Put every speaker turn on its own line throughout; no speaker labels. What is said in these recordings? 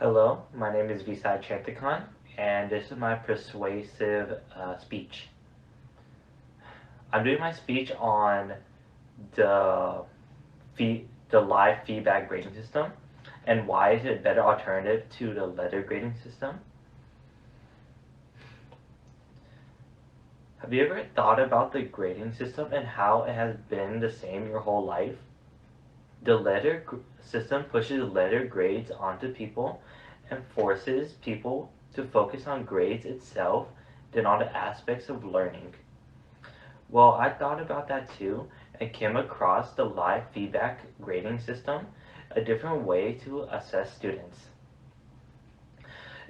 Hello, my name is Visai Chantikhan, and this is my persuasive speech. I'm doing my speech on the the live feedback grading system and why is it a better alternative to the letter grading system. Have you ever thought about the grading system and how it has been the same your whole life? The system pushes letter grades onto people and forces people to focus on grades itself than on the aspects of learning. Well, I thought about that too and came across the live feedback grading system, a different way to assess students.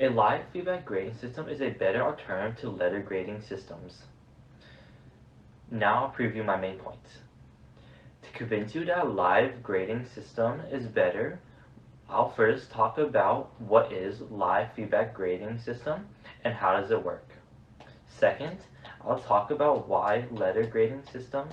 A live feedback grading system is a better alternative to letter grading systems. Now I'll preview my main points. To convince you that a live grading system is better, I'll first talk about what is live feedback grading system and how does it work. Second, I'll talk about why letter grading system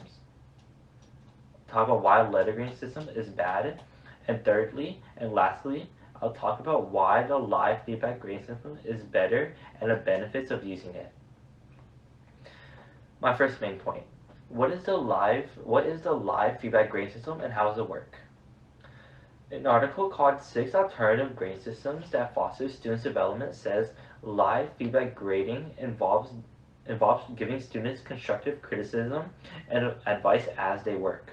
is bad. And thirdly and lastly, I'll talk about why the live feedback grading system is better and the benefits of using it. My first main point. What is the live feedback grading system and how does it work? An article called 6 Alternative Grading Systems That Foster Students' Development says live feedback grading involves giving students constructive criticism and advice as they work.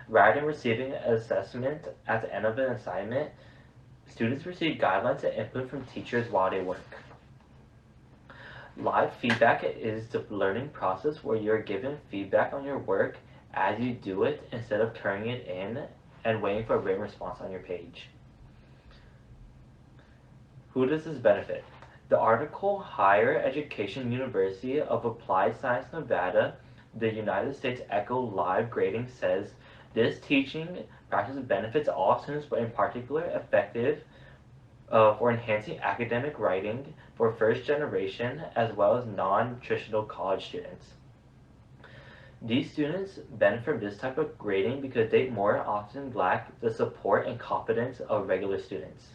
Rather than receiving an assessment at the end of an assignment, students receive guidelines and input from teachers while they work. Live feedback is the learning process where you're given feedback on your work as you do it instead of turning it in and waiting for a written response on your page. Who does this benefit? The article Higher Education University of Applied Science Nevada, the United States Echo Live Grading says this teaching practice benefits all students, but in particular effective for enhancing academic writing for first generation as well as non-traditional college students. These students benefit from this type of grading because they more often lack the support and competence of regular students.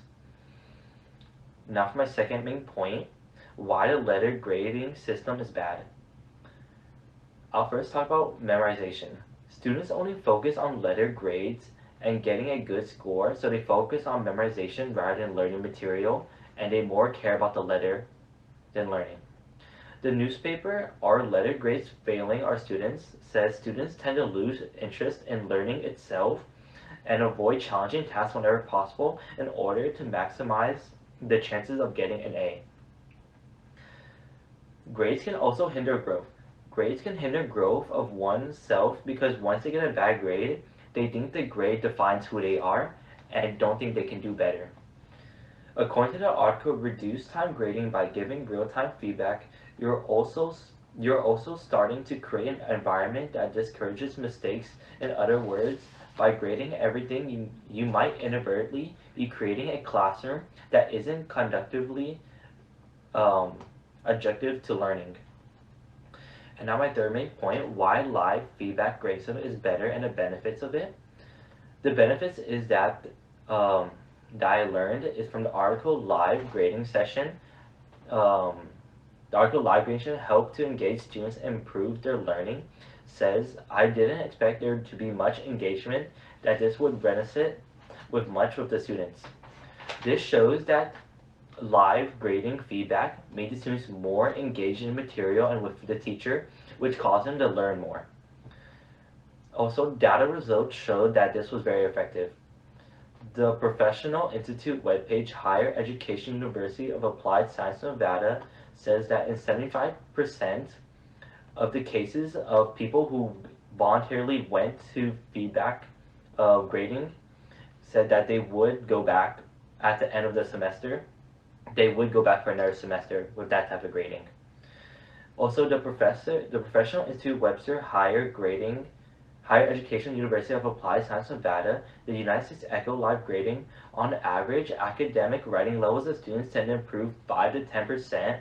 Now for my second main point, why the letter grading system is bad. I'll first talk about memorization. Students only focus on letter grades and getting a good score, so they focus on memorization rather than learning material, and they more care about the letter than learning. The newspaper Are Letter Grades Failing Our Students says students tend to lose interest in learning itself and avoid challenging tasks whenever possible in order to maximize the chances of getting an A. Grades can also hinder growth. Grades can hinder growth of oneself because once they get a bad grade, they think the grade defines who they are and don't think they can do better. According to the article Reduce Time Grading by Giving Real-Time Feedback, you're also starting to create an environment that discourages mistakes. In other words, by grading everything, you might inadvertently be creating a classroom that isn't conductively objective to learning. And now my third main point, why live feedback grading system is better and the benefits of it. The benefits is that I learned is from the article Live Grading Session. The article Live Grading Session helped to engage students and improve their learning. Says, I didn't expect there to be much engagement, that this would resonate with much with the students. This shows that live grading feedback made the students more engaged in the material and with the teacher, which caused them to learn more. Also, data results showed that this was very effective. The Professional Institute webpage Higher Education University of Applied Science Nevada says that in 75% of the cases of people who voluntarily went to feedback grading said that they would go back at the end of the semester. They would go back for another semester with that type of grading. Also, the Professional Institute Webster Higher Education University of Applied Science Nevada, the United States Echo Live Grading, on average, academic writing levels of students tend to improve 5 to 10%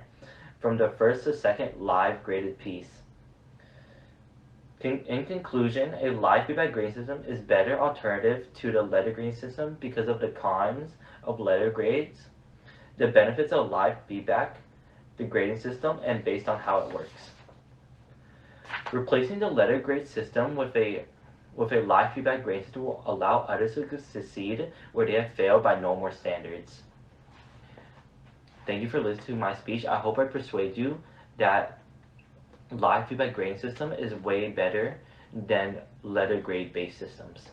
from the first to second live graded piece. In conclusion, a live feedback grading system is better alternative to the letter grading system because of the cons of letter grades. the benefits of live feedback, the grading system, and based on how it works. Replacing the letter grade system with a live feedback grading system will allow others to succeed where they have failed by no more standards. Thank you for listening to my speech. I hope I persuade you that live feedback grading system is way better than letter grade based systems.